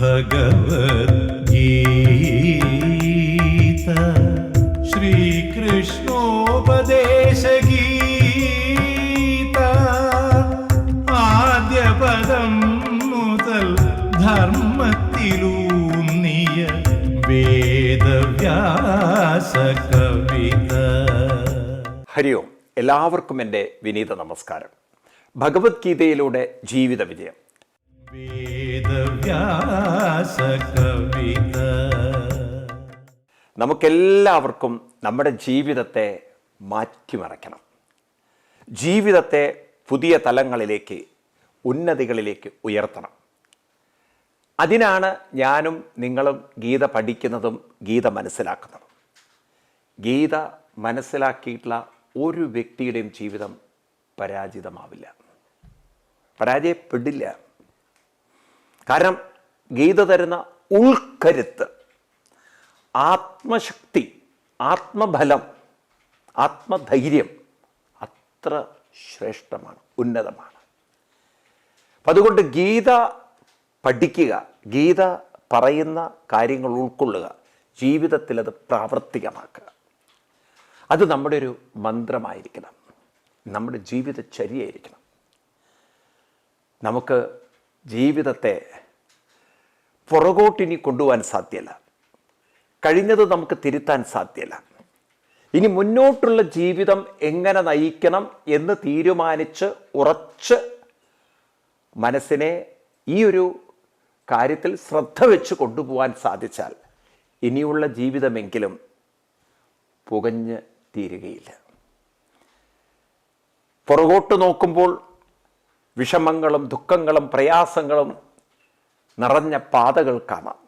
ഭഗവത്ഗീത ശ്രീകൃഷ്ണോപദേശഗീത ആദ്യ പദം മുതൽ ധർമ്മത്തിലൂന്നിയ വേദവ്യാസ കവിത. ഹരി ഓം. എല്ലാവർക്കും എൻ്റെ വിനീത നമസ്കാരം. ഭഗവത്ഗീതയിലൂടെ ജീവിത വിജയം. വേദവ്യാസ കവിത. നമുക്കെല്ലാവർക്കും നമ്മുടെ ജീവിതത്തെ മാറ്റിമറിക്കണം. ജീവിതത്തെ പുതിയ തലങ്ങളിലേക്ക്, ഉന്നതികളിലേക്ക് ഉയർത്തണം. അതിനാണ് ഞാനും നിങ്ങളും ഗീത പഠിക്കുന്നതും ഗീത മനസ്സിലാക്കുന്നതും. ഗീത മനസ്സിലാക്കിയിട്ടുള്ള ഒരു വ്യക്തിയുടെയും ജീവിതം പരാജിതമാവില്ല, പരാജയപ്പെടില്ല. കാരണം ഗീത തരുന്ന ഉൾക്കരുത്ത്, ആത്മശക്തി, ആത്മബലം, ആത്മധൈര്യം അത്ര ശ്രേഷ്ഠമാണ്, ഉന്നതമാണ്. അപ്പം അതുകൊണ്ട് ഗീത പഠിക്കുക, ഗീത പറയുന്ന കാര്യങ്ങൾ ഉൾക്കൊള്ളുക, ജീവിതത്തിൽ അത് പ്രാവർത്തികമാക്കുക. അത് നമ്മുടെ ഒരു മന്ത്രമായിരിക്കണം, നമ്മുടെ ജീവിതചര്യയായിരിക്കണം. നമുക്ക് ജീവിതത്തെ പുറകോട്ടിനി കൊണ്ടുപോകാൻ സാധ്യമല്ല, കഴിഞ്ഞത് നമുക്ക് തിരുത്താൻ സാധ്യമല്ല. ഇനി മുന്നോട്ടുള്ള ജീവിതം എങ്ങനെ നയിക്കണം എന്ന് തീരുമാനിച്ച് ഉറച്ച് മനസ്സിനെ ഈ ഒരു കാര്യത്തിൽ ശ്രദ്ധ വെച്ച് കൊണ്ടുപോകാൻ സാധിച്ചാൽ ഇനിയുള്ള ജീവിതമെങ്കിലും പുകഞ്ഞ് തീരുകയില്ല. പുറകോട്ട് നോക്കുമ്പോൾ വിഷമങ്ങളും ദുഃഖങ്ങളും പ്രയാസങ്ങളും നിറഞ്ഞ പാതകൾ കാണാം,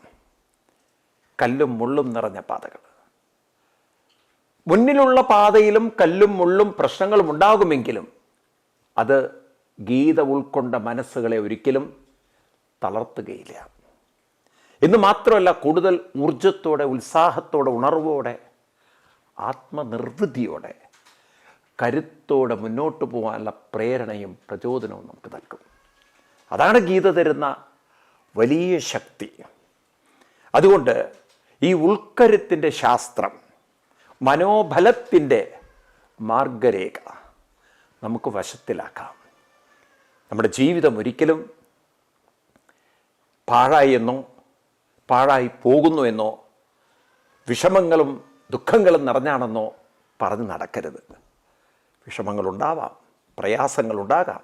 കല്ലും മുള്ളും നിറഞ്ഞ പാതകൾ. മുന്നിലുള്ള പാതയിലും കല്ലും മുള്ളും പ്രശ്നങ്ങളും ഉണ്ടാകുമെങ്കിലും അത് ഗീത ഉൾക്കൊണ്ട മനസ്സുകളെ ഒരിക്കലും തളർത്തുകയില്ല. എന്ന് മാത്രമല്ല, കൂടുതൽ ഊർജത്തോടെ, ഉത്സാഹത്തോടെ, ഉണർവോടെ, ആത്മനിർവൃതിയോടെ, കരുത്തോടെ മുന്നോട്ട് പോകാനുള്ള പ്രേരണയും പ്രചോദനവും നമുക്ക് നൽകും. അതാണ് ഗീത തരുന്ന വലിയ ശക്തി. അതുകൊണ്ട് ഈ ഉൾക്കരുത്തിൻ്റെ ശാസ്ത്രം, മനോബലത്തിൻ്റെ മാർഗരേഖ നമുക്ക് വശത്തിലാക്കാം. നമ്മുടെ ജീവിതം ഒരിക്കലും പാഴായി എന്നോ പാഴായി പോകുന്നു എന്നോ വിഷമങ്ങളും ദുഃഖങ്ങളും നിറഞ്ഞാണെന്നോ പറഞ്ഞ് നടക്കരുത്. വിഷമങ്ങളുണ്ടാവാം, പ്രയാസങ്ങളുണ്ടാകാം,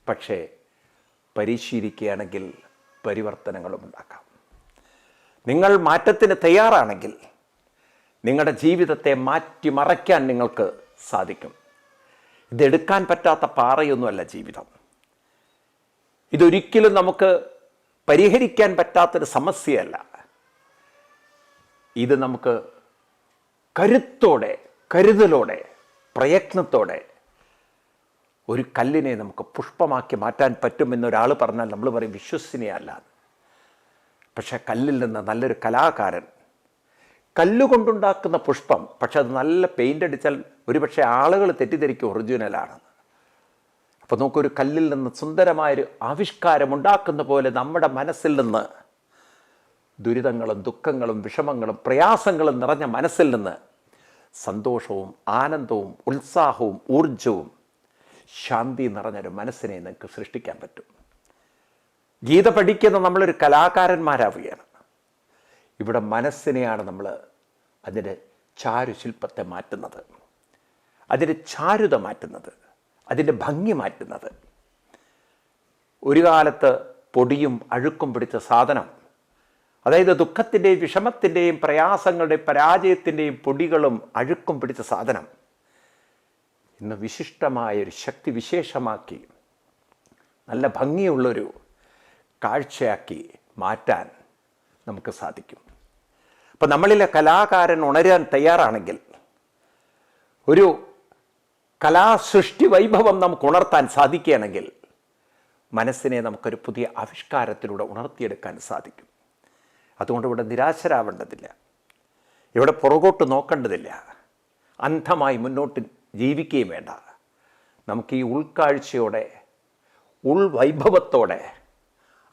പക്ഷേ പരിശീലിക്കുകയാണെങ്കിൽ പരിവർത്തനങ്ങളും ഉണ്ടാക്കാം. നിങ്ങൾ മാറ്റത്തിന് തയ്യാറാണെങ്കിൽ നിങ്ങളുടെ ജീവിതത്തെ മാറ്റിമറയ്ക്കാൻ നിങ്ങൾക്ക് സാധിക്കും. ഇതെടുക്കാൻ പറ്റാത്ത പാറയൊന്നുമല്ല ജീവിതം. ഇതൊരിക്കലും നമുക്ക് പരിഹരിക്കാൻ പറ്റാത്തൊരു സമസ്യയല്ല. ഇത് നമുക്ക് കരുത്തോടെ, കരുതലോടെ, പ്രയത്നത്തോടെ ഒരു കല്ലിനെ നമുക്ക് പുഷ്പമാക്കി മാറ്റാൻ പറ്റുമെന്നൊരാൾ പറഞ്ഞാൽ നമ്മൾ പറയും വിശ്വസനീയമല്ല. പക്ഷെ കല്ലിൽ നിന്ന് നല്ലൊരു കലാകാരൻ കല്ലുകൊണ്ടുണ്ടാക്കുന്ന പുഷ്പം, പക്ഷെ അത് നല്ല പെയിൻ്റ് അടിച്ചാൽ ഒരുപക്ഷെ ആളുകൾ തെറ്റിദ്ധരിക്കും ഒറിജിനലാണെന്ന്. അപ്പോൾ നമുക്കൊരു കല്ലിൽ നിന്ന് സുന്ദരമായൊരു ആവിഷ്കാരം ഉണ്ടാക്കുന്ന പോലെ നമ്മുടെ മനസ്സിൽ നിന്ന് ദുരിതങ്ങളും ദുഃഖങ്ങളും വിഷമങ്ങളും പ്രയാസങ്ങളും നിറഞ്ഞ മനസ്സിൽ നിന്ന് സന്തോഷവും ആനന്ദവും ഉത്സാഹവും ഊർജവും ശാന്തി നിറഞ്ഞൊരു മനസ്സിനെ നിങ്ങൾക്ക് സൃഷ്ടിക്കാൻ പറ്റും. ഗീത പഠിക്കുന്ന നമ്മളൊരു കലാകാരന്മാരാവുകയാണ്. ഇവിടെ മനസ്സിനെയാണ് നമ്മൾ അതിൻ്റെ ചാരുശില്പത്തെ മാറ്റുന്നത്, അതിൻ്റെ ചാരുത മാറ്റുന്നത്, അതിൻ്റെ ഭംഗി മാറ്റുന്നത്. ഒരു കാലത്ത് പൊടിയും അഴുക്കും പിടിച്ച സാധനം, അതായത് ദുഃഖത്തിൻ്റെയും വിഷമത്തിൻ്റെയും പ്രയാസങ്ങളുടെയും പരാജയത്തിൻ്റെയും പൊടികളും അഴുക്കും പിടിച്ച സാധനം ഇന്ന് വിശിഷ്ടമായൊരു ശക്തി വിശേഷമാക്കി നല്ല ഭംഗിയുള്ളൊരു കാഴ്ചയാക്കി മാറ്റാൻ നമുക്ക് സാധിക്കും. അപ്പം നമ്മളിലെ കലാകാരൻ ഉണരാൻ തയ്യാറാണെങ്കിൽ, ഒരു കലാസൃഷ്ടി വൈഭവം നമുക്ക് ഉണർത്താൻ സാധിക്കുകയാണെങ്കിൽ മനസ്സിനെ നമുക്കൊരു പുതിയ ആവിഷ്കാരത്തിലൂടെ ഉണർത്തിയെടുക്കാൻ സാധിക്കും. അതുകൊണ്ട് ഇവിടെ നിരാശരാവേണ്ടതില്ല, ഇവിടെ പുറകോട്ട് നോക്കേണ്ടതില്ല, അന്ധമായി മുന്നോട്ട് ജീവിക്കുകയും വേണ്ട. നമുക്ക് ഈ ഉൾക്കാഴ്ചയോടെ, ഉൾവൈഭവത്തോടെ,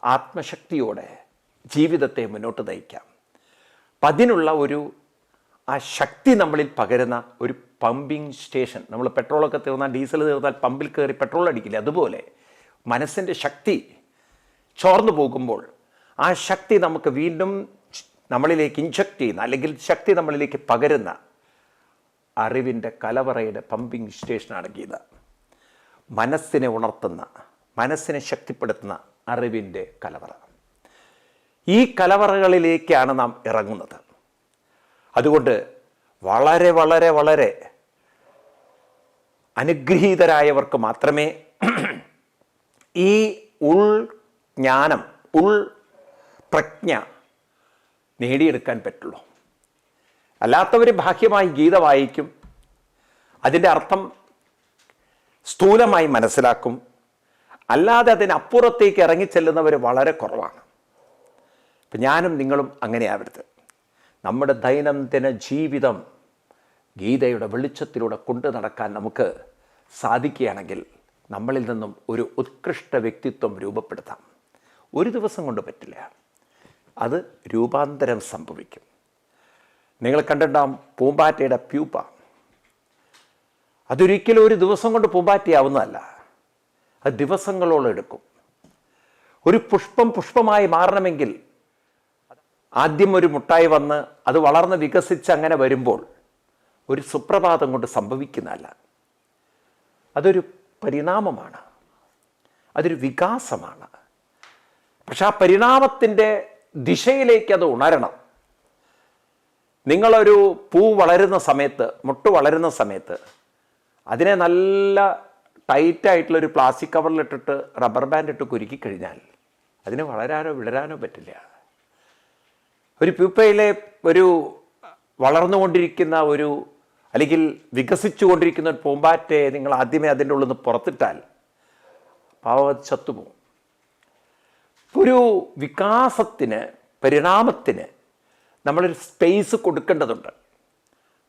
ആത്മശക്തിയോടെ ജീവിതത്തെ മുന്നോട്ട് നയിക്കാം. അപ്പം അതിനുള്ള ആ ശക്തി നമ്മളിൽ പകരുന്ന ഒരു പമ്പിങ് സ്റ്റേഷൻ. നമ്മൾ പെട്രോളൊക്കെ തീർന്നാൽ, ഡീസൽ തീർന്നാൽ പമ്പിൽ കയറി പെട്രോൾ അടിക്കില്ല, അതുപോലെ മനസ്സിൻ്റെ ശക്തി ചോർന്നു പോകുമ്പോൾ ആ ശക്തി നമുക്ക് വീണ്ടും നമ്മളിലേക്ക് ഇൻജക്റ്റ് ചെയ്യുന്ന, അല്ലെങ്കിൽ ശക്തി നമ്മളിലേക്ക് പകരുന്ന അറിവിൻ്റെ കലവറയുടെ പമ്പിങ് സ്റ്റേഷനാണ് ഗീത. മനസ്സിനെ ഉണർത്തുന്ന, മനസ്സിനെ ശക്തിപ്പെടുത്തുന്ന അറിവിൻ്റെ കലവറ. ഈ കലവറകളിലേക്കാണ് നാം ഇറങ്ങുന്നത്. അതുകൊണ്ട് വളരെ വളരെ വളരെ അനുഗ്രഹീതരായവർക്ക് മാത്രമേ ഈ ഉൾജ്ഞാനം, പ്രജ്ഞ നേടിയെടുക്കാൻ പറ്റുള്ളൂ. അല്ലാത്തവർ ബാഹ്യമായി ഗീത വായിക്കും, അതിൻ്റെ അർത്ഥം സ്ഥൂലമായി മനസ്സിലാക്കും, അല്ലാതെ അതിനപ്പുറത്തേക്ക് ഇറങ്ങിച്ചെല്ലുന്നവർ വളരെ കുറവാണ്. ഇപ്പം ഞാനും നിങ്ങളും അങ്ങനെയാവരുത്. നമ്മുടെ ദൈനംദിന ജീവിതം ഗീതയുടെ വെളിച്ചത്തിലൂടെ കൊണ്ടു നടക്കാൻ നമുക്ക് സാധിക്കുകയാണെങ്കിൽ നമ്മളിൽ നിന്നും ഒരു ഉത്കൃഷ്ട വ്യക്തിത്വം രൂപപ്പെടുത്താം. ഒരു ദിവസം കൊണ്ട് പറ്റില്ല, അത് രൂപാന്തരം സംഭവിക്കും. നിങ്ങൾ കണ്ടിട്ടുണ്ടാവും പൂമ്പാറ്റയുടെ പ്യൂപ്പ. അതൊരിക്കലും ഒരു ദിവസം കൊണ്ട് പൂമ്പാറ്റയാവുന്നതല്ല, അത് ദിവസങ്ങളോളം എടുക്കും. ഒരു പുഷ്പമായി മാറണമെങ്കിൽ ആദ്യം ഒരു മുട്ടായി വന്ന് അത് വളർന്ന് വികസിച്ച് അങ്ങനെ വരുമ്പോൾ ഒരു സുപ്രഭാതം കൊണ്ട് സംഭവിക്കുന്നതല്ല. അതൊരു പരിണാമമാണ്, അതൊരു വികാസമാണ്. പക്ഷെ ആ പരിണാമത്തിൻ്റെ ദിശയിലേക്ക് അത് ഉണരണം. നിങ്ങളൊരു പൂ വളരുന്ന സമയത്ത്, മുട്ട് വളരുന്ന സമയത്ത് അതിനെ നല്ല ടൈറ്റായിട്ടുള്ളൊരു പ്ലാസ്റ്റിക് കവറിലിട്ടിട്ട് റബ്ബർ ബാൻഡ് ഇട്ട് കുരുക്കി കഴിഞ്ഞാൽ അതിന് വളരാനോ വിളരാനോ പറ്റില്ല. ഒരു പ്യൂപ്പയിലെ വളർന്നുകൊണ്ടിരിക്കുന്ന അല്ലെങ്കിൽ വികസിച്ചു കൊണ്ടിരിക്കുന്ന ഒരു പൂമ്പാറ്റയെ നിങ്ങൾ ആദ്യമേ അതിൻ്റെ ഉള്ളിൽ നിന്ന് പുറത്തിട്ടാൽ പാവം ചത്തുപോകും. ഒരു വികാസത്തിന്, പരിണാമത്തിന് നമ്മളൊരു സ്പേസ് കൊടുക്കേണ്ടതുണ്ട്.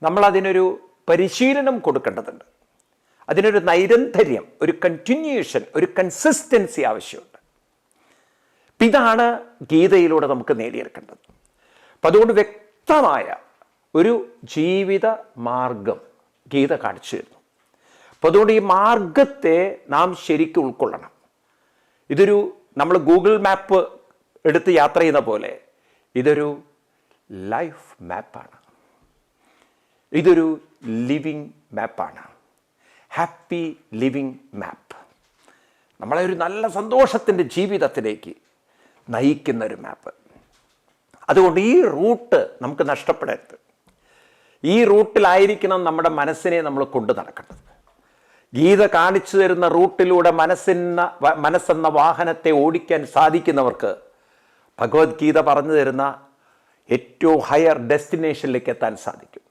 നമ്മളതിനൊരു പരിശീലനം കൊടുക്കേണ്ടതുണ്ട്. അതിനൊരു നൈരന്തര്യം, ഒരു കണ്ടിന്യൂഷൻ, ഒരു കൺസിസ്റ്റൻസി ആവശ്യമുണ്ട്. ഇതാണ് ഗീതയിലൂടെ നമുക്ക് നേടിയെടുക്കേണ്ടത്. അപ്പം അതുകൊണ്ട് വ്യക്തമായ ഒരു ജീവിത മാർഗം ഗീത കാണിച്ചു തരുന്നു. അപ്പം അതുകൊണ്ട് ഈ മാർഗത്തെ നാം ശരിക്കും ഉൾക്കൊള്ളണം. നമ്മൾ ഗൂഗിൾ മാപ്പ് എടുത്ത് യാത്ര ചെയ്യുന്ന പോലെ ഇതൊരു ലൈഫ് മാപ്പാണ്, ഇതൊരു ലിവിങ് മാപ്പാണ്, ഹാപ്പി ലിവിങ് മാപ്പ്. നമ്മളെ ഒരു നല്ല സന്തോഷത്തിൻ്റെ ജീവിതത്തിലേക്ക് നയിക്കുന്ന ഒരു മാപ്പ്. അതുകൊണ്ട് ഈ റൂട്ട് നമുക്ക് നഷ്ടപ്പെടരുത്. ഈ റൂട്ടിലായിരിക്കണം നമ്മുടെ മനസ്സിനെ നമ്മൾ കൊണ്ടു നടക്കേണ്ടത്. ഗീത കാണിച്ചു തരുന്ന റൂട്ടിലൂടെ മനസ്സെന്ന വാഹനത്തെ ഓടിക്കാൻ സാധിക്കുന്നവർക്ക് ഭഗവത്ഗീത പറഞ്ഞു തരുന്ന ഏറ്റവും ഹയർ ഡെസ്റ്റിനേഷനിലേക്ക് എത്താൻ സാധിക്കും.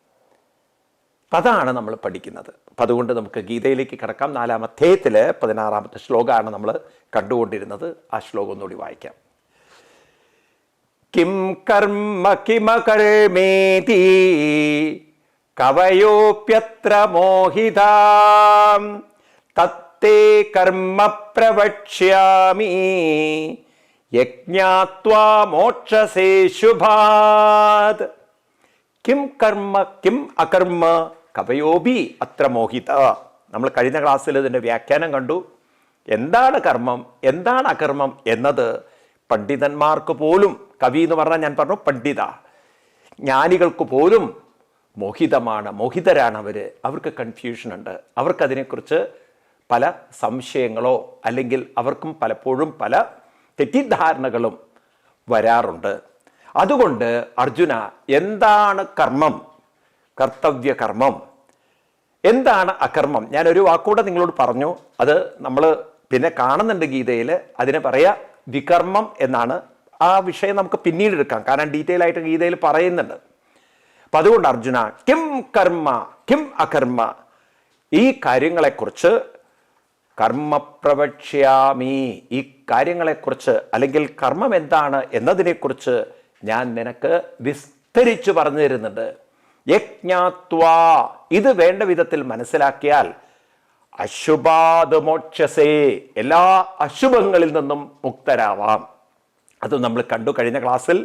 അതാണ് നമ്മൾ പഠിക്കുന്നത്. അപ്പം അതുകൊണ്ട് നമുക്ക് ഗീതയിലേക്ക് കിടക്കാം. 4-ാം അധ്യായത്തിൽ 16-ാമത്തെ ശ്ലോകമാണ് നമ്മൾ കണ്ടുകൊണ്ടിരുന്നത്. ആ ശ്ലോകം ഒന്നുകൂടി വായിക്കാം. കിം കർമ്മ കിമകർമ്മേതി കവയോപ്യത്ര മോഹിതാം തത്തേ കർമ്മ പ്രവക്ഷ്യാമി യജ്ഞാത്വാ മോക്ഷസേ ശുഭാത്. കിം കർമ്മ കിം അകർമ്മ കവയോപി അത്ര മോഹിത. നമ്മൾ കഴിഞ്ഞ ക്ലാസ്സിൽ ഇതിൻ്റെ വ്യാഖ്യാനം കണ്ടു. എന്താണ് കർമ്മം, എന്താണ് അകർമ്മം എന്നത് പണ്ഡിതന്മാർക്ക് പോലും, കവി എന്ന് പറഞ്ഞാൽ ഞാൻ പറഞ്ഞു പണ്ഡിത, ജ്ഞാനികൾക്ക് പോലും മോഹിതരാണ് അവർക്ക് കൺഫ്യൂഷൻ ഉണ്ട്. അവർക്കതിനെക്കുറിച്ച് പല സംശയങ്ങളോ അല്ലെങ്കിൽ അവർക്കും പലപ്പോഴും പല തെറ്റിദ്ധാരണകളും വരാറുണ്ട്. അതുകൊണ്ട് അർജുന, എന്താണ് കർമ്മം, കർത്തവ്യകർമ്മം, എന്താണ് അകർമ്മം? ഞാനൊരു വാക്കുകൂടെ നിങ്ങളോട് പറഞ്ഞു, അത് നമ്മൾ പിന്നെ കാണുന്നുണ്ട് ഗീതയിൽ. അതിനെ പറയാ വികർമ്മം എന്നാണ്. ആ വിഷയം നമുക്ക് പിന്നീട് എടുക്കാം, കാരണം ഡീറ്റെയിൽ ആയിട്ട് ഗീതയിൽ പറയുന്നുണ്ട്. അപ്പം അതുകൊണ്ട് അർജുന, കിം കർമ്മ കിം അകർമ്മ, ഈ കാര്യങ്ങളെക്കുറിച്ച് കർമ്മ പ്രവക്ഷ്യാമി, ഈ കാര്യങ്ങളെക്കുറിച്ച് അല്ലെങ്കിൽ കർമ്മം എന്താണ് എന്നതിനെക്കുറിച്ച് ഞാൻ നിനക്ക് വിസ്തരിച്ചു പറഞ്ഞു തരുന്നുണ്ട്. യജ്ഞാത്വാ, ഇത് വേണ്ട വിധത്തിൽ മനസ്സിലാക്കിയാൽ അശുഭാത് മോക്ഷസേ, എല്ലാ അശുഭങ്ങളിൽ നിന്നും മുക്തരാവാം. അത് നമ്മൾ കണ്ടു കഴിഞ്ഞ ക്ലാസ്സിൽ.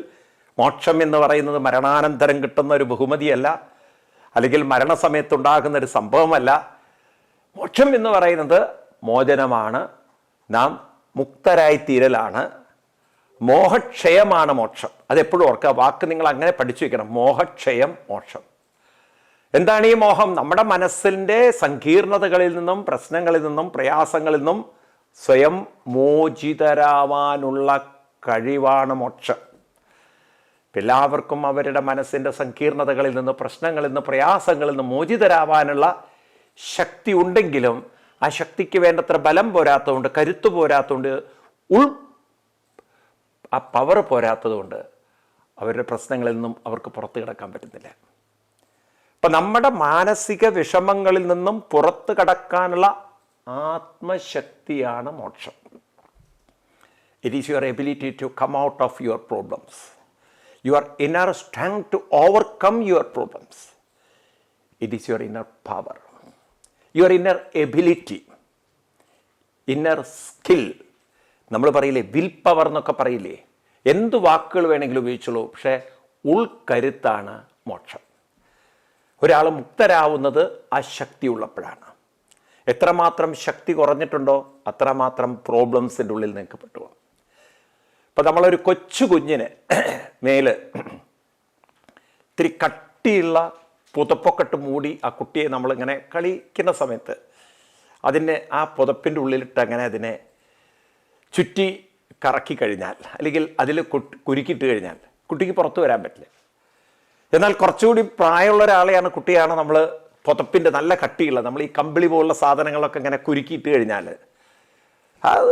മോക്ഷം എന്ന് പറയുന്നത് മരണാനന്തരം കിട്ടുന്ന ഒരു ബഹുമതിയല്ല, അല്ലെങ്കിൽ മരണസമയത്തുണ്ടാകുന്ന ഒരു സംഭവമല്ല. മോക്ഷം എന്ന് പറയുന്നത് മോചനമാണ്, നാം മുക്തരായിത്തീരലാണ്, മോഹക്ഷയമാണ് മോക്ഷം. അതെപ്പോഴും ഓർക്കുക, വാക്ക് നിങ്ങൾ അങ്ങനെ പഠിച്ചു വയ്ക്കണം. മോഹക്ഷയം, മോക്ഷം. എന്താണ് ഈ മോഹം? നമ്മുടെ മനസ്സിൻ്റെ സങ്കീർണതകളിൽ നിന്നും പ്രശ്നങ്ങളിൽ നിന്നും പ്രയാസങ്ങളിൽ നിന്നും സ്വയം മോചിതരാവാനുള്ള കഴിവാണ് മോക്ഷം. എല്ലാവർക്കും അവരുടെ മനസ്സിൻ്റെ സങ്കീർണതകളിൽ നിന്ന് പ്രശ്നങ്ങളിൽ നിന്ന് പ്രയാസങ്ങളിൽ നിന്ന് മോചിതരാവാനുള്ള ശക്തി ഉണ്ടെങ്കിലും ആ ശക്തിക്ക് വേണ്ടത്ര ബലം പോരാത്തതുകൊണ്ട്, കരുത്ത് പോരാത്തതുകൊണ്ട്, ആ പവർ പോരാത്തതുകൊണ്ട് അവരുടെ പ്രശ്നങ്ങളിൽ നിന്നും അവർക്ക് പുറത്തു കിടക്കാൻ പറ്റുന്നില്ല. അപ്പം നമ്മുടെ മാനസിക വിഷമങ്ങളിൽ നിന്നും പുറത്ത് കടക്കാനുള്ള ആത്മശക്തിയാണ് മോക്ഷം. It is your ability to come out of your problems, your inner strength to overcome your problems. It is your inner power, your inner ability, inner skill. നമ്മൾ പറയില്ലേ വിൽ പവർ എന്നൊക്കെ പറയില്ലേ, എന്ത് വാക്കുകൾ വേണമെങ്കിലും ഉപയോഗിച്ചുള്ളൂ, പക്ഷേ ഉൾക്കരുത്താണ് മോക്ഷം. ഒരാൾ മുക്തരാവുന്നത് ആ ശക്തി ഉള്ളപ്പോഴാണ്. എത്രമാത്രം ശക്തി കുറഞ്ഞിട്ടുണ്ടോ അത്രമാത്രം പ്രോബ്ലംസിൻ്റെ ഉള്ളിൽ നീക്കപ്പെട്ടു. ഇപ്പം നമ്മളൊരു കൊച്ചു കുഞ്ഞിന് മേല് ഇത്തിരി കട്ടിയുള്ള പുതപ്പൊക്കെ മൂടി ആ കുട്ടിയെ നമ്മളിങ്ങനെ കളിക്കുന്ന സമയത്ത് അതിനെ ആ പുതപ്പിൻ്റെ ഉള്ളിലിട്ട് അങ്ങനെ അതിനെ ചുറ്റി കറക്കി കഴിഞ്ഞാൽ, അല്ലെങ്കിൽ അതിൽ കുരുക്കിയിട്ട് കഴിഞ്ഞാൽ കുട്ടിക്ക് പുറത്തു വരാൻ പറ്റില്ല. എന്നാൽ കുറച്ചുകൂടി പ്രായമുള്ള ഒരാളെയാണ്, കുട്ടിയാണ് നമ്മൾ പുതപ്പിൻ്റെ നല്ല കട്ടിയുള്ള നമ്മൾ ഈ കമ്പിളി പോലുള്ള സാധനങ്ങളൊക്കെ ഇങ്ങനെ കുരുക്കിയിട്ട് കഴിഞ്ഞാൽ അത്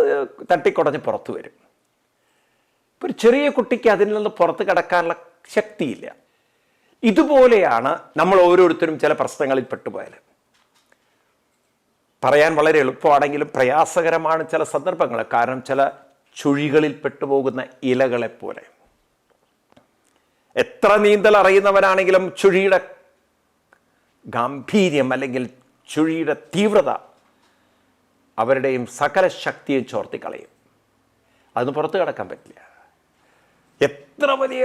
തട്ടിക്കുടഞ്ഞ് പുറത്തു വരും. ഇപ്പോൾ ഒരു ചെറിയ കുട്ടിക്ക് അതിൽ നിന്ന് പുറത്ത് കിടക്കാനുള്ള ശക്തിയില്ല. ഇതുപോലെയാണ് നമ്മൾ ഓരോരുത്തരും ചില പ്രശ്നങ്ങളിൽ പെട്ടുപോയാൽ. പറയാൻ വളരെ എളുപ്പമാണെങ്കിലും പ്രയാസകരമാണ് ചില സന്ദർഭങ്ങൾ. കാരണം ചില ചുഴികളിൽ പെട്ടുപോകുന്ന ഇലകളെപ്പോലെ. എത്ര നീന്തൽ അറിയുന്നവനാണെങ്കിലും ചുഴിയുടെ ഗാംഭീര്യം അല്ലെങ്കിൽ ചുഴിയുടെ തീവ്രത അവരുടെയും സകല ശക്തിയും ചോർത്തിക്കളയും. അതിന് പുറത്ത് കിടക്കാൻ പറ്റില്ല. എത്ര വലിയ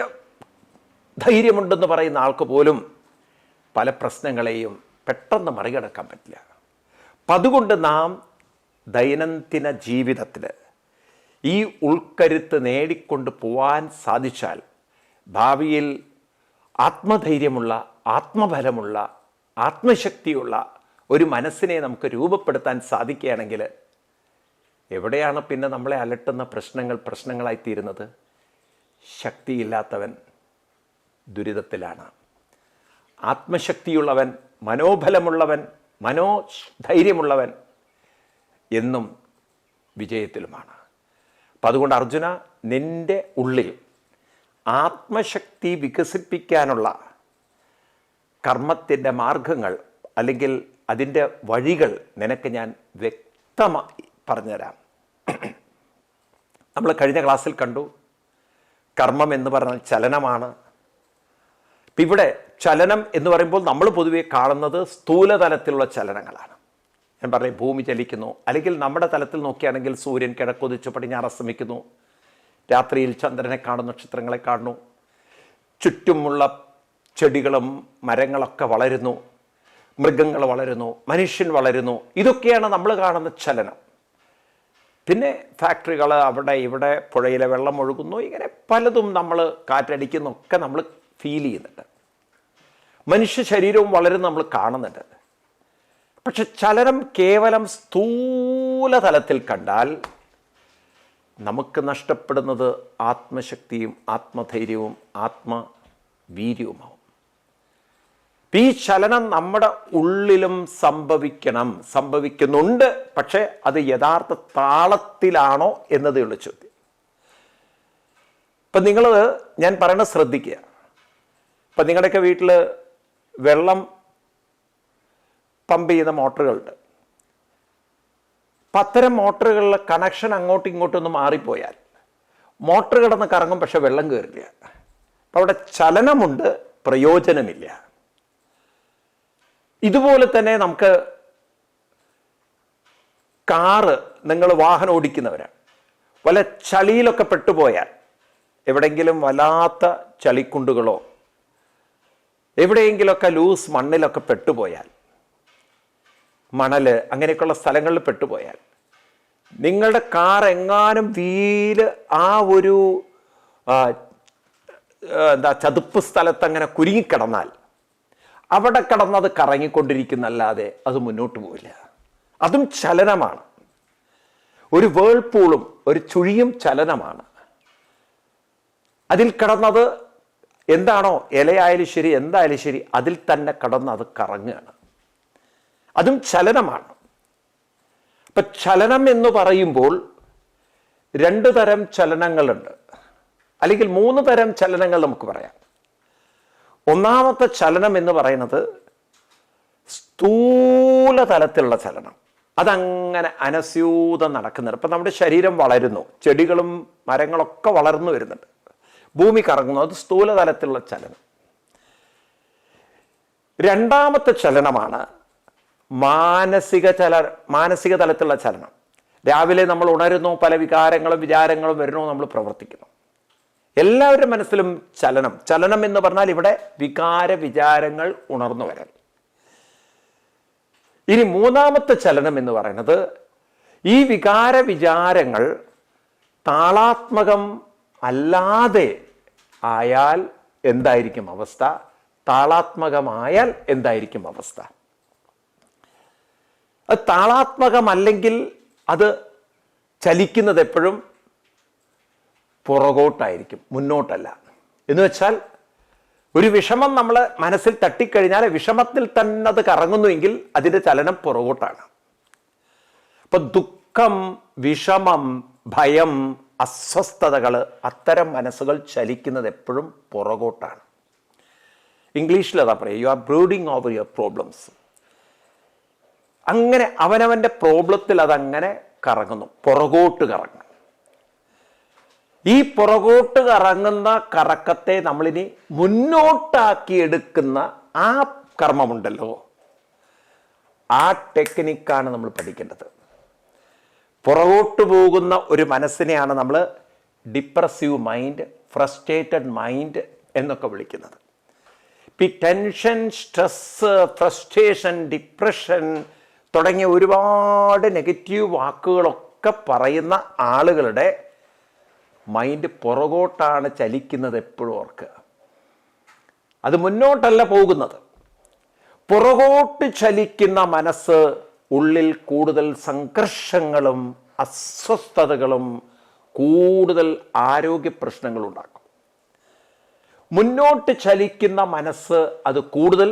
ധൈര്യമുണ്ടെന്ന് പറയുന്ന ആൾക്ക് പോലും പല പ്രശ്നങ്ങളെയും പെട്ടെന്ന് മറികടക്കാൻ പറ്റില്ല. അപ്പം അതുകൊണ്ട് നാം ദൈനംദിന ജീവിതത്തിൽ ഈ ഉൾക്കരുത്ത് നേടിക്കൊണ്ട് പോവാൻ സാധിച്ചാൽ ഭാവിയിൽ ആത്മധൈര്യമുള്ള, ആത്മബലമുള്ള, ആത്മശക്തിയുള്ള ഒരു മനസ്സിനെ നമുക്ക് രൂപപ്പെടുത്താൻ സാധിക്കുകയാണെങ്കിൽ എവിടെയാണ് പിന്നെ നമ്മളെ അലട്ടുന്ന പ്രശ്നങ്ങളായിത്തീരുന്നത്? ശക്തിയില്ലാത്തവൻ ദുരിതത്തിലാണ്. ആത്മശക്തിയുള്ളവൻ, മനോബലമുള്ളവൻ, മനോധൈര്യമുള്ളവൻ എന്നും വിജയത്തിലുമാണ്. അപ്പം അതുകൊണ്ട് അർജുന, നിൻ്റെ ഉള്ളിൽ ആത്മശക്തി വികസിപ്പിക്കാനുള്ള കർമ്മത്തിൻ്റെ മാർഗങ്ങൾ അല്ലെങ്കിൽ അതിൻ്റെ വഴികൾ നിനക്ക് ഞാൻ വ്യക്തമായി പറഞ്ഞുതരാം. നമ്മൾ കഴിഞ്ഞ ക്ലാസ്സിൽ കണ്ടു, കർമ്മം എന്ന് പറഞ്ഞാൽ ചലനമാണ്. ഇപ്പം ഇവിടെ ചലനം എന്ന് പറയുമ്പോൾ നമ്മൾ പൊതുവെ കാണുന്നത് സ്ഥൂലതലത്തിലുള്ള ചലനങ്ങളാണ്. ഞാൻ പറയും ഭൂമി ചലിക്കുന്നു, അല്ലെങ്കിൽ നമ്മുടെ തലത്തിൽ നോക്കുകയാണെങ്കിൽ സൂര്യൻ കിഴക്കുദിച്ച് പടിഞ്ഞാറ് അസ്തമിക്കുന്നു, രാത്രിയിൽ ചന്ദ്രനെ കാണുന്നു, നക്ഷത്രങ്ങളെ കാണുന്നു, ചുറ്റുമുള്ള ചെടികളും മരങ്ങളൊക്കെ വളരുന്നു, മൃഗങ്ങൾ വളരുന്നു, മനുഷ്യൻ വളരുന്നു. ഇതൊക്കെയാണ് നമ്മൾ കാണുന്ന ചലനം. പിന്നെ ഫാക്ടറികൾ അവിടെ ഇവിടെ, പുഴയിലെ വെള്ളം ഒഴുകുന്നു, ഇങ്ങനെ പലതും നമ്മൾ കാറ്റടിക്കുന്നൊക്കെ നമ്മൾ ഫീൽ ചെയ്യുന്നുണ്ട്. മനുഷ്യ ശരീരവും വളരുന്ന നമ്മൾ കാണുന്നുണ്ട്. പക്ഷെ ചലനം കേവലം സ്ഥൂലതലത്തിൽ കണ്ടാൽ നമുക്ക് നഷ്ടപ്പെടുന്നത് ആത്മശക്തിയും ആത്മധൈര്യവും ആത്മവീര്യവുമാവും. ഈ ചലനം നമ്മുടെ ഉള്ളിലും സംഭവിക്കുന്നുണ്ട്. പക്ഷേ അത് യഥാർത്ഥ താളത്തിലാണോ എന്നതേ ഉള്ളൂ ചോദ്യം. ഇപ്പം നിങ്ങൾ ഞാൻ പറയണത് ശ്രദ്ധിക്കുക. ഇപ്പം നിങ്ങളുടെയൊക്കെ വീട്ടിൽ വെള്ളം പമ്പ് ചെയ്യുന്ന മോട്ടറുകളുണ്ട്. അപ്പം അത്തരം മോട്ടറുകളിലെ കണക്ഷൻ അങ്ങോട്ടും ഇങ്ങോട്ടും ഒന്ന് മാറിപ്പോയാൽ മോട്ടർ കിടന്ന് കറങ്ങും, പക്ഷെ വെള്ളം കയറില്ല. അപ്പം അവിടെ ചലനമുണ്ട്, പ്രയോജനമില്ല. ഇതുപോലെ തന്നെ നമുക്ക് കാറ്, നിങ്ങൾ വാഹനം ഓടിക്കുന്നവരാണ്, വല്ല ചളിയിലൊക്കെ പെട്ടുപോയാൽ എവിടെയെങ്കിലും വല്ലാത്ത ചളിക്കുണ്ടുകളോ എവിടെയെങ്കിലുമൊക്കെ ലൂസ് മണ്ണിലൊക്കെ പെട്ടുപോയാൽ, മണൽ അങ്ങനെയൊക്കെയുള്ള സ്ഥലങ്ങളിൽ പെട്ടുപോയാൽ, നിങ്ങളുടെ കാർ എങ്ങാനും വീല് ആ ഒരു ചതുപ്പ് സ്ഥലത്ത് അങ്ങനെ കുരുങ്ങിക്കിടന്നാൽ അവിടെ കിടന്നത് കറങ്ങിക്കൊണ്ടിരിക്കുന്നല്ലാതെ അത് മുന്നോട്ട് പോവില്ല. അതും ചലനമാണ്. ഒരു വേൾപൂളും ഒരു ചുഴിയും ചലനമാണ്. അതിൽ കിടന്നത് എന്താണോ, ഇലയായാലും ശരി എന്തായാലും ശരി, അതിൽ തന്നെ കിടന്ന് അത് കറങ്ങുകയാണ്. അതും ചലനമാണ്. അപ്പൊ ചലനം എന്ന് പറയുമ്പോൾ 2 തരം ചലനങ്ങളുണ്ട്, അല്ലെങ്കിൽ 3 തരം ചലനങ്ങൾ നമുക്ക് പറയാം. ഒന്നാമത്തെ ചലനം എന്ന് പറയുന്നത് സ്ഥൂല തലത്തിലുള്ള ചലനം. അതങ്ങനെ അനസ്യൂതം നടക്കുന്നുണ്ട്. ഇപ്പം നമ്മുടെ ശരീരം വളരുന്നു, ചെടികളും മരങ്ങളൊക്കെ വളർന്നു വരുന്നുണ്ട്, ഭൂമി കറങ്ങുന്നു, അത് സ്ഥൂല തലത്തിലുള്ള ചലനം. രണ്ടാമത്തെ ചലനമാണ് മാനസിക തലത്തിലുള്ള ചലനം. രാവിലെ നമ്മൾ ഉണരുന്നു, പല വികാരങ്ങളും വിചാരങ്ങളും വരുന്നു, നമ്മൾ പ്രവർത്തിക്കുന്നു. എല്ലാവരുടെ മനസ്സിലും ചലനം എന്ന് പറഞ്ഞാൽ ഇവിടെ വികാര വിചാരങ്ങൾ ഉണർന്നു വരൽ. ഇനി മൂന്നാമത്തെ ചലനം എന്ന് പറയുന്നത് ഈ വികാര വിചാരങ്ങൾ താളാത്മകം അല്ലാതെ ആയാൽ എന്തായിരിക്കും അവസ്ഥ, താളാത്മകമായാൽ എന്തായിരിക്കും അവസ്ഥ. അത് താളാത്മകമല്ലെങ്കിൽ അത് ചലിക്കുന്നത് എപ്പോഴും പുറകോട്ടായിരിക്കും, മുന്നോട്ടല്ല. എന്ന് വെച്ചാൽ ഒരു വിഷമം നമ്മൾ മനസ്സിൽ തട്ടിക്കഴിഞ്ഞാൽ വിഷമത്തിൽ തന്നെ അത് കറങ്ങുന്നുവെങ്കിൽ അതിൻ്റെ ചലനം പുറകോട്ടാണ്. അപ്പൊ ദുഃഖം, വിഷമം, ഭയം, അസ്വസ്ഥതകൾ, അത്തരം മനസ്സുകൾ ചലിക്കുന്നത് എപ്പോഴും പുറകോട്ടാണ്. ഇംഗ്ലീഷിൽ അതാ പറയുക, you are brooding over your problems. അങ്ങനെ അവനവൻ്റെ പ്രോബ്ലത്തിൽ അതങ്ങനെ കറങ്ങുന്നു, പുറകോട്ട് കറങ്ങും. ഈ പുറകോട്ട് കറങ്ങുന്ന കറക്കത്തെ നമ്മളിനി മുന്നോട്ടാക്കിയെടുക്കുന്ന ആ കർമ്മമുണ്ടല്ലോ, ആ ടെക്നിക്കാണ് നമ്മൾ പഠിക്കേണ്ടത്. പുറകോട്ട് പോകുന്ന ഒരു മനസ്സിനെയാണ് നമ്മൾ ഡിപ്രസീവ് മൈൻഡ്, ഫ്രസ്ട്രേറ്റഡ് മൈൻഡ് എന്നൊക്കെ വിളിക്കുന്നത്. ഈ ടെൻഷൻ, സ്ട്രെസ്, ഫ്രസ്ട്രേഷൻ, ഡിപ്രഷൻ തുടങ്ങിയ ഒരുപാട് നെഗറ്റീവ് വാക്കുകളൊക്കെ പറയുന്ന ആളുകളുടെ മൈൻഡ് പുറകോട്ടാണ് ചലിക്കുന്നത്. എപ്പോഴും ഓർക്കുക, അത് മുന്നോട്ടല്ല പോകുന്നത്. പുറകോട്ട് ചലിക്കുന്ന മനസ്സ് ഉള്ളിൽ കൂടുതൽ സംഘർഷങ്ങളും അസ്വസ്ഥതകളും കൂടുതൽ ആരോഗ്യ പ്രശ്നങ്ങളും ഉണ്ടാക്കും. മുന്നോട്ട് ചലിക്കുന്ന മനസ്സ് അത് കൂടുതൽ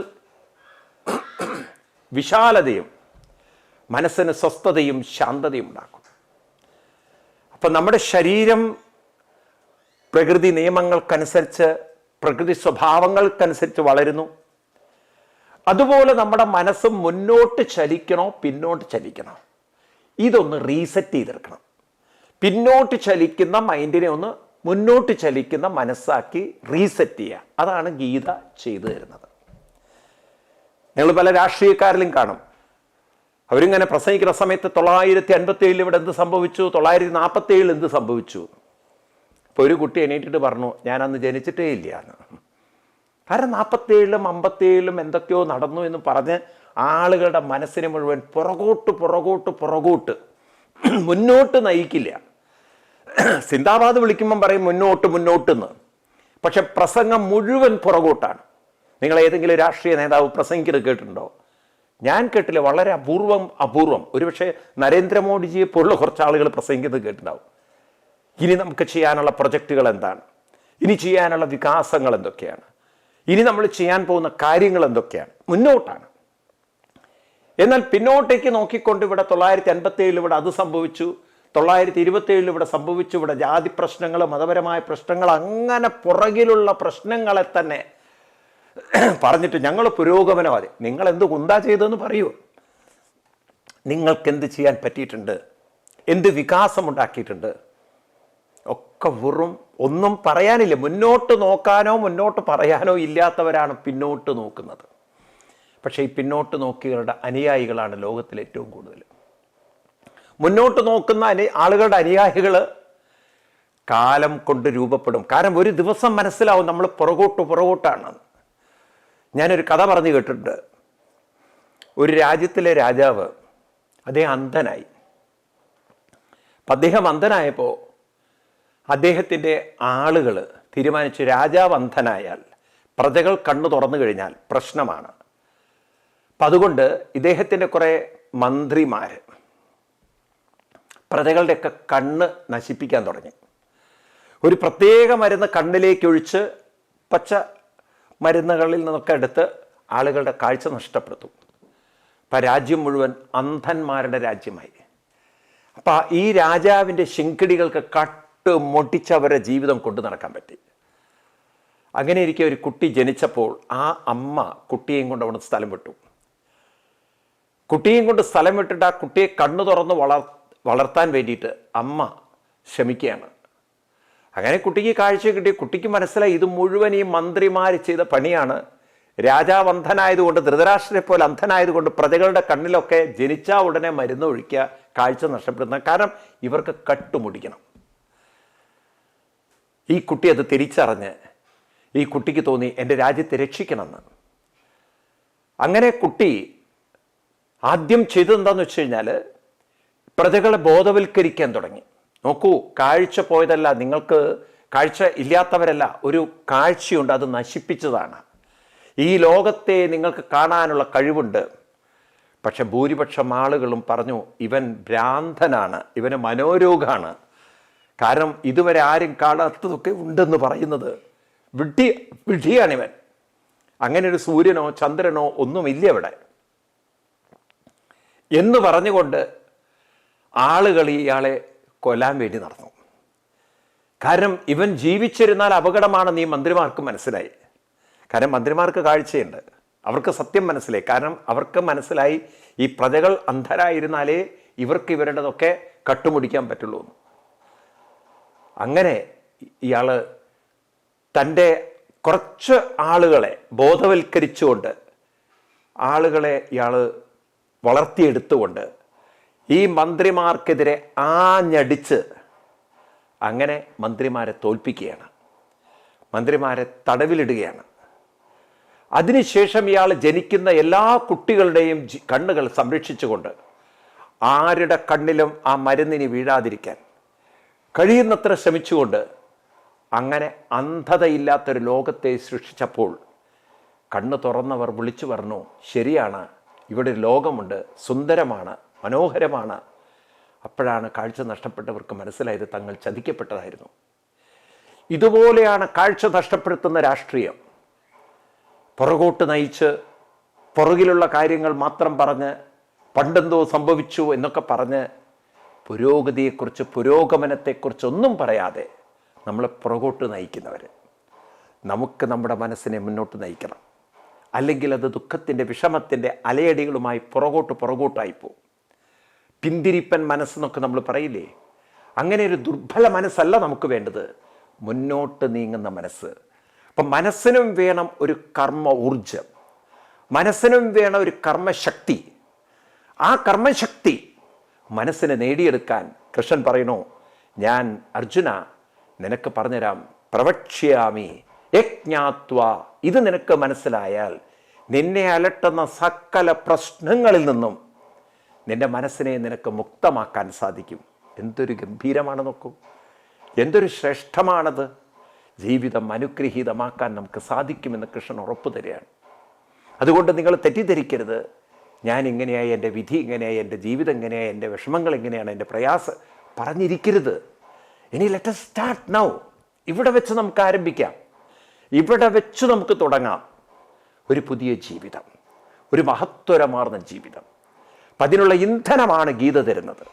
വിശാലതയും മനസ്സിന് സ്വസ്ഥതയും ശാന്തതയും ഉണ്ടാക്കും. അപ്പം നമ്മുടെ ശരീരം പ്രകൃതി നിയമങ്ങൾക്കനുസരിച്ച്, പ്രകൃതി സ്വഭാവങ്ങൾക്കനുസരിച്ച് വളരുന്നു. അതുപോലെ നമ്മുടെ മനസ്സ് മുന്നോട്ട് ചലിക്കണോ പിന്നോട്ട് ചലിക്കണോ, ഇതൊന്ന് റീസെറ്റ് ചെയ്തെടുക്കണം. പിന്നോട്ട് ചലിക്കുന്ന മൈൻഡിനെ ഒന്ന് മുന്നോട്ട് ചലിക്കുന്ന മനസ്സാക്കി റീസെറ്റ് ചെയ്യുക. അതാണ് ഗീത ചെയ്തു തരുന്നത്. നിങ്ങൾ പല രാഷ്ട്രീയക്കാരിലും കാണും, അവരിങ്ങനെ പ്രസംഗിക്കുന്ന സമയത്ത് 957 ഇവിടെ എന്ത് സംഭവിച്ചു, 947 എന്ത് സംഭവിച്ചു. അപ്പോൾ ഒരു കുട്ടി എണീറ്റിട്ട് പറഞ്ഞു, ഞാൻ അന്ന് ജനിച്ചിട്ടേ ഇല്ല എന്ന്. കാരണം 47-ലും 57-ലും എന്തൊക്കെയോ നടന്നു എന്ന് പറഞ്ഞ് ആളുകളുടെ മനസ്സിനെ മുഴുവൻ പുറകോട്ട് മുന്നോട്ട് നയിക്കില്ല. സിന്ദാബാദ് വിളിക്കുമ്പം പറയും മുന്നോട്ടെന്ന്, പക്ഷെ പ്രസംഗം മുഴുവൻ പുറകോട്ടാണ്. നിങ്ങൾ ഏതെങ്കിലും രാഷ്ട്രീയ നേതാവ് പ്രസംഗിക്കുന്നത് കേട്ടിട്ടുണ്ടോ? ഞാൻ കേട്ടില്ല, വളരെ അപൂർവം. ഒരുപക്ഷെ നരേന്ദ്രമോദിജിയെ പോലുള്ള കുറച്ച് ആളുകൾ പ്രസംഗിക്കുന്നത് കേട്ടിട്ടുണ്ടാവും. ഇനി നമുക്ക് ചെയ്യാനുള്ള പ്രൊജക്റ്റുകൾ എന്താണ്, ഇനി ചെയ്യാനുള്ള വികാസങ്ങൾ എന്തൊക്കെയാണ്, ഇനി നമ്മൾ ചെയ്യാൻ പോകുന്ന കാര്യങ്ങൾ എന്തൊക്കെയാണ്, മുന്നോട്ടാണ്. എന്നാൽ പിന്നോട്ടേക്ക് നോക്കിക്കൊണ്ട് ഇവിടെ 957 ഇവിടെ അത് സംഭവിച്ചു, 927 ഇവിടെ സംഭവിച്ചു, ഇവിടെ ജാതി പ്രശ്നങ്ങൾ, മതപരമായ പ്രശ്നങ്ങൾ, അങ്ങനെ പുറകിലുള്ള പ്രശ്നങ്ങളെ തന്നെ പറഞ്ഞിട്ട് ഞങ്ങൾ പുരോഗമനവാദി. നിങ്ങൾ എന്ത് കുന്താ ചെയ്തെന്ന് പറയൂ. നിങ്ങൾക്ക് എന്ത് ചെയ്യാൻ പറ്റിയിട്ടുണ്ട്, എന്ത് വികാസമുണ്ടാക്കിയിട്ടുണ്ട്, ഒക്കെ വെറും ഒന്നും പറയാനില്ല. മുന്നോട്ട് നോക്കാനോ മുന്നോട്ട് പറയാനോ ഇല്ലാത്തവരാണ് പിന്നോട്ട് നോക്കുന്നത്. പക്ഷേ ഈ പിന്നോട്ട് നോക്കിയവരുടെ അനുയായികളാണ് ലോകത്തിൽ ഏറ്റവും കൂടുതൽ. മുന്നോട്ട് നോക്കുന്ന ആളുകളുടെ അനുയായികൾ കാലം കൊണ്ട് രൂപപ്പെടും. കാരണം ഒരു ദിവസം മനസ്സിലാവും നമ്മൾ പുറകോട്ടാണ്. ഞാനൊരു കഥ പറഞ്ഞു കേട്ടിട്ടുണ്ട്. ഒരു രാജ്യത്തിലെ രാജാവ് അദ്ദേഹം അന്ധനായി. അപ്പം അദ്ദേഹം അന്ധനായപ്പോൾ അദ്ദേഹത്തിൻ്റെ ആളുകൾ തീരുമാനിച്ചു, രാജാവ് അന്ധനായാൽ പ്രജകൾ കണ്ണു തുറന്നു കഴിഞ്ഞാൽ പ്രശ്നമാണ്. അപ്പം അതുകൊണ്ട് ഇദ്ദേഹത്തിൻ്റെ കുറേ മന്ത്രിമാർ പ്രജകളുടെയൊക്കെ കണ്ണ് നശിപ്പിക്കാൻ തുടങ്ങി. ഒരു പ്രത്യേക മരുന്ന് കണ്ണിലേക്ക് ഒഴിച്ച് പച്ച മരുന്നുകളിൽ നിന്നൊക്കെ എടുത്ത് ആളുകളുടെ കാഴ്ച നഷ്ടപ്പെടുത്തും. അപ്പം രാജ്യം മുഴുവൻ അന്ധന്മാരുടെ രാജ്യമായി. അപ്പം ഈ രാജാവിൻ്റെ ശിങ്കിടികൾക്ക് കട്ടുമൊട്ടിച്ച് അവരുടെ ജീവിതം കൊണ്ടു നടക്കാൻ പറ്റി. അങ്ങനെ ഇരിക്കെ ഒരു കുട്ടി ജനിച്ചപ്പോൾ ആ അമ്മ കുട്ടിയെയും കൊണ്ട് അവിടെ സ്ഥലം വിട്ടു. കുട്ടിയെയും കൊണ്ട് സ്ഥലം വിട്ടിട്ട് ആ കുട്ടിയെ കണ്ണു തുറന്ന് വളർത്താൻ വേണ്ടിയിട്ട് അമ്മ ശ്രമിക്കുകയാണ്. അങ്ങനെ കുട്ടിക്ക് കാഴ്ച കിട്ടി. കുട്ടിക്ക് മനസ്സിലായി ഇത് മുഴുവൻ ഈ മന്ത്രിമാർ ചെയ്ത പണിയാണ്. രാജാവ് അന്ധനായതുകൊണ്ട്, ധൃതരാഷ്ട്രരെ പോലെ അന്ധനായതുകൊണ്ട് പ്രജകളുടെ കണ്ണിലൊക്കെ ജനിച്ചാൽ ഉടനെ മരുന്ന് ഒഴിക്കുക, കാഴ്ച നഷ്ടപ്പെടുന്ന. കാരണം ഇവർക്ക് കട്ടുമുടിക്കണം. ഈ കുട്ടി അത് തിരിച്ചറിഞ്ഞ് ഈ കുട്ടിക്ക് തോന്നി എൻ്റെ രാജ്യത്തെ രക്ഷിക്കണമെന്ന്. അങ്ങനെ കുട്ടി ആദ്യം ചെയ്തതെന്താന്ന് വെച്ച് കഴിഞ്ഞാൽ പ്രജകളെ ബോധവൽക്കരിക്കാൻ തുടങ്ങി. നോക്കൂ, കാഴ്ച പോയതല്ല, നിങ്ങൾക്ക് കാഴ്ച ഇല്ലാത്തവരല്ല, ഒരു കാഴ്ചയുണ്ട്, അത് നശിപ്പിച്ചതാണ്. ഈ ലോകത്തെ നിങ്ങൾക്ക് കാണാനുള്ള കഴിവുണ്ട്. പക്ഷെ ഭൂരിപക്ഷം ആളുകളും പറഞ്ഞു ഇവൻ ഭ്രാന്തനാണ്, ഇവന് മനോരോഗമാണ്. കാരണം ഇതുവരെ ആരും കാണാത്തതൊക്കെ ഉണ്ടെന്ന് പറയുന്നത് വിഡ്ഢിയാണിവൻ. അങ്ങനെ ഒരു സൂര്യനോ ചന്ദ്രനോ ഒന്നുമില്ല ഇവിടെ എന്ന് പറഞ്ഞുകൊണ്ട് ആളുകൾ ഇയാളെ കൊല്ലാൻ വേണ്ടി നടന്നു. കാരണം ഇവൻ ജീവിച്ചിരുന്നാൽ അപകടമാണെന്ന് ഈ മന്ത്രിമാർക്ക് മനസ്സിലായി. കാരണം മന്ത്രിമാർക്ക് കാഴ്ചയുണ്ട്, അവർക്ക് സത്യം മനസ്സിലായി. കാരണം അവർക്ക് മനസ്സിലായി ഈ പ്രജകൾ അന്ധരായിരുന്നാലേ ഇവർക്ക് ഇവരുടേതൊക്കെ കട്ടുമുടിക്കാൻ പറ്റുള്ളൂ. അങ്ങനെ ഇയാൾ തൻ്റെ കുറച്ച് ആളുകളെ ബോധവൽക്കരിച്ചുകൊണ്ട്, ആളുകളെ ഇയാൾ വളർത്തിയെടുത്തുകൊണ്ട് ഈ മന്ത്രിമാർക്കെതിരെ ആഞ്ഞടിച്ച് അങ്ങനെ മന്ത്രിമാരെ തോൽപ്പിക്കുകയാണ്, മന്ത്രിമാരെ തടവിലിടുകയാണ്. അതിനുശേഷം ഇയാൾ ജനിക്കുന്ന എല്ലാ കുട്ടികളുടെയും കണ്ണുകൾ സംരക്ഷിച്ചുകൊണ്ട് ആരുടെ കണ്ണിലും ആ മരുന്നിന് വീഴാതിരിക്കാൻ കഴിയുന്നത്ര ശ്രമിച്ചുകൊണ്ട് അങ്ങനെ അന്ധതയില്ലാത്തൊരു ലോകത്തെ സൃഷ്ടിച്ചപ്പോൾ കണ്ണ് തുറന്നവർ വിളിച്ചു പറഞ്ഞു, ശരിയാണ്, ഇവിടെ ഒരു ലോകമുണ്ട്, സുന്ദരമാണ്, മനോഹരമാണ്. അപ്പോഴാണ് കാഴ്ച നഷ്ടപ്പെട്ടവർക്ക് മനസ്സിലായത് തങ്ങൾ ചതിക്കപ്പെട്ടതായിരുന്നു. ഇതുപോലെയാണ് കാഴ്ച നഷ്ടപ്പെടുത്തുന്ന രാഷ്ട്രീയം. പുറകോട്ട് നയിച്ച് പുറകിലുള്ള കാര്യങ്ങൾ മാത്രം പറഞ്ഞ് പണ്ടെന്തോ സംഭവിച്ചു എന്നൊക്കെ പറഞ്ഞ് പുരോഗതിയെക്കുറിച്ച്, പുരോഗമനത്തെക്കുറിച്ചൊന്നും പറയാതെ നമ്മളെ പുറകോട്ട് നയിക്കുന്നവർ. നമുക്ക് നമ്മുടെ മനസ്സിനെ മുന്നോട്ട് നയിക്കണം. അല്ലെങ്കിൽ അത് ദുഃഖത്തിൻ്റെ, വിഷമത്തിൻ്റെ അലയടികളുമായി പുറകോട്ടായിപ്പോവും. പിന്തിരിപ്പൻ മനസ്സെന്നൊക്കെ നമ്മൾ പറയില്ലേ, അങ്ങനെ ഒരു ദുർബല മനസ്സല്ല നമുക്ക് വേണ്ടത്, മുന്നോട്ട് നീങ്ങുന്ന മനസ്സ്. അപ്പം മനസ്സിനും വേണം ഒരു കർമ്മ ഊർജം, മനസ്സിനും വേണം ഒരു കർമ്മശക്തി. ആ കർമ്മശക്തി മനസ്സിനെ നേടിയെടുക്കാൻ കൃഷ്ണൻ പറയണു, ഞാൻ അർജുന നിനക്ക് പറഞ്ഞുതരാം, പ്രവക്ഷ്യാമി യജ്ഞാത്വ. ഇത് നിനക്ക് മനസ്സിലായാൽ നിന്നെ അലട്ടുന്ന സകല പ്രശ്നങ്ങളിൽ നിന്നും നിന്റെ മനസ്സിനെ നിനക്ക് മുക്തമാക്കാൻ സാധിക്കും. എന്തൊരു ഗംഭീരമാണ് നോക്കൂ, എന്തൊരു ശ്രേഷ്ഠമാണത്. ജീവിതം അനുഗ്രഹീതമാക്കാൻ നമുക്ക് സാധിക്കുമെന്ന് കൃഷ്ണൻ ഉറപ്പു തരികയാണ്. അതുകൊണ്ട് നിങ്ങൾ തെറ്റിദ്ധരിക്കരുത്, ഞാൻ ഇങ്ങനെയായി, എൻ്റെ വിധി ഇങ്ങനെയായി, എൻ്റെ ജീവിതം ഇങ്ങനെയായി, എൻ്റെ വിഷമങ്ങൾ എങ്ങനെയാണ്, എൻ്റെ പ്രയാസം പറഞ്ഞിരിക്കരുത്. ഇനി ലെറ്റ് us സ്റ്റാർട്ട് നൗ. ഇവിടെ വെച്ച് നമുക്ക് ആരംഭിക്കാം, ഇവിടെ വെച്ച് നമുക്ക് തുടങ്ങാം ഒരു പുതിയ ജീവിതം, ഒരു മഹത്വരമാർന്ന ജീവിതം. അപ്പം അതിനുള്ള ഇന്ധനമാണ് ഗീത തരുന്നത്.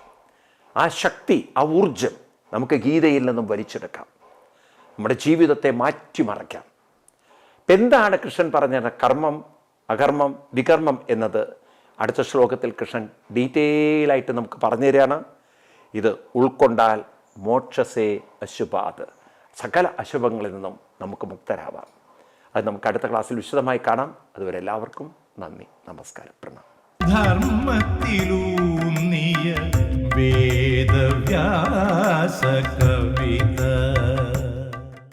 ആ ശക്തി, ആ ഊർജം നമുക്ക് ഗീതയിൽ നിന്നും വലിച്ചെടുക്കാം, നമ്മുടെ ജീവിതത്തെ മാറ്റിമറിക്കാം. ഇപ്പം എന്താണ് കൃഷ്ണൻ പറഞ്ഞത്? കർമ്മം, അകർമ്മം, വികർമ്മം എന്നത് അടുത്ത ശ്ലോകത്തിൽ കൃഷ്ണൻ ഡീറ്റെയിൽ ആയിട്ട് നമുക്ക് പറഞ്ഞു തരികയാണ്. ഇത് ഉൾക്കൊണ്ടാൽ മോക്ഷസേ അശുഭാത്, സകല അശുഭങ്ങളിൽ നിന്നും നമുക്ക് മുക്തരാവാം. അത് നമുക്ക് അടുത്ത ക്ലാസ്സിൽ വിശദമായി കാണാം. അതുവരെ എല്ലാവർക്കും നന്ദി, നമസ്കാരം, പ്രണാമം. ധർമ്മത്തിലൂന്നിയ വേദവ്യാസ കവിത